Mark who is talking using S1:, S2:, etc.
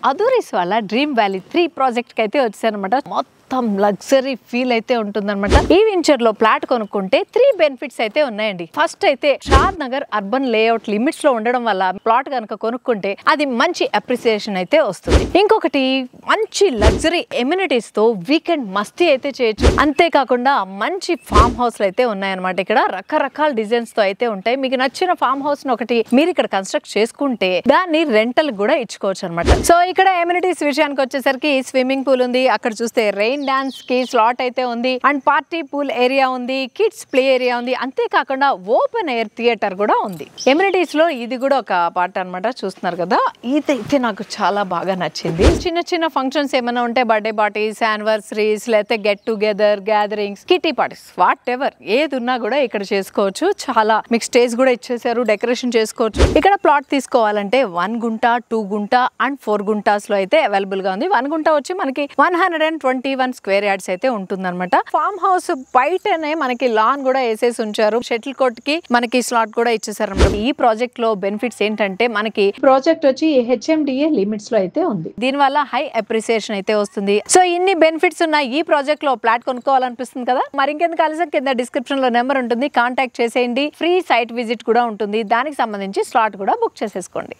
S1: అదూరిస్ వాళ్ళ dream valley 3 project కి అయితే వచ్చారనమాట. మొత్తం లగ్జరీ ఫీల్ అయితే ఉంటుందన్నమాట. ఈ వెంచర్ లో ప్లాట్ కొనుక్కుంటే 3 బెనిఫిట్స్ అయితే ఉన్నాయండి. ఫస్ట్ అయితే షాద్ నగర్ అర్బన్ లేఅవుట్ లిమిట్స్ లో ఉండడం వల్ల ప్లాట్ కనుక కొనుక్కుంటే అది మంచి అప్రిసియేషన్ అయితే వస్తుంది. ఇంకొకటి మంచి లగ్జరీ ఎమ్యూనిటీస్ తో వీకెండ్ మస్తీ అయితే చేయొచ్చు. అంతేకాకుండా మంచి ఫామ్ హౌస్లు అయితే ఉన్నాయన్నమాట. ఇక్కడ రకరకాల డిజైన్స్ తో అయితే ఉంటాయి. మీకు నచ్చిన ఫామ్ హౌస్ ఒకటి మీరు ఇక్కడ కన్స్ట్రక్ట్ చేసుకుంటే దాన్ని రెంటల్ కూడా ఇచ్చుకోవచ్చు అనమాట. సో ఇక్కడ ఎమ్యూనిటీస్ విషయానికి వచ్చేసరికి స్విమ్మింగ్ పూల్ ఉంది, అక్కడ చూస్తే రెయిన్ డాన్స్ కి స్లాట్ అయితే ఉంది, అండ్ పార్టీ పూల్ ఏరియా ఉంది, కిడ్స్ ప్లే ఏరియా ఉంది, అంతేకాకుండా ఓపెన్ ఎయిర్ థియేటర్ కూడా ఉంది. ఎమ్యూనిటీస్ లో ఇది కూడా ఒక పార్ట్ అన్నమాట. చూస్తున్నారు కదా, ఇదైతే నాకు చాలా బాగా నచ్చింది. చిన్న చిన్న ఫంక్షన్స్ ఏమైనా ఉంటే బర్త్డే పార్టీస్, యానివర్సరీస్, లేకపోతే get together, gatherings, kitty parties, what ever ఏది ఉన్నా కూడా ఇక్కడ చేసుకోవచ్చు. చాలా మీకు స్టేజ్ కూడా ఇచ్చేసారు, డెకరేషన్ చేసుకోవచ్చు. ఇక్కడ ప్లాట్ తీసుకోవాలంటే 1 గుంట, 2 గుంట అండ్ 4 గుంటాస్ లో అయితే అవైలబుల్ గా ఉంది. 1 గుంట వచ్చి మనకి 121 స్క్వేర్ యార్డ్స్ అయితే ఉంటుందన్నమాట. ఫామ్ హౌస్ బయటనే మనకి లాన్ కూడా వేసేసి ఉంచారు. షటిల్ కోర్ట్ కి మనకి స్లాట్ కూడా ఇచ్చేసారు అన్నమాట. ఈ ప్రాజెక్ట్ లో బెనిఫిట్స్ ఏంటంటే మనకి ప్రాజెక్ట్ వచ్చి HMDA లిమిట్స్ లో అయితే ఉంది. దీని వల్ల హై అప్రిసియేషన్ అయితే వస్తుంది. సో ఇన్ని బెనిఫిట్స్ ఉన్న ఈ ప్రాజెక్ట్ లో ఫ్లాట్ కొనుక్కోవాలనిపిస్తుంది కదా, మరి ఇంకెందుకు ఆలస్యం, కింద డిస్క్రిప్షన్ లో నెంబర్ ఉంటుంది, కాంటాక్ట్ చేసేయండి. ఫ్రీ సైట్ విజిట్ కూడా ఉంటుంది. దానికి సంబంధించి స్లాట్ కూడా బుక్ చేసేసుకోండి.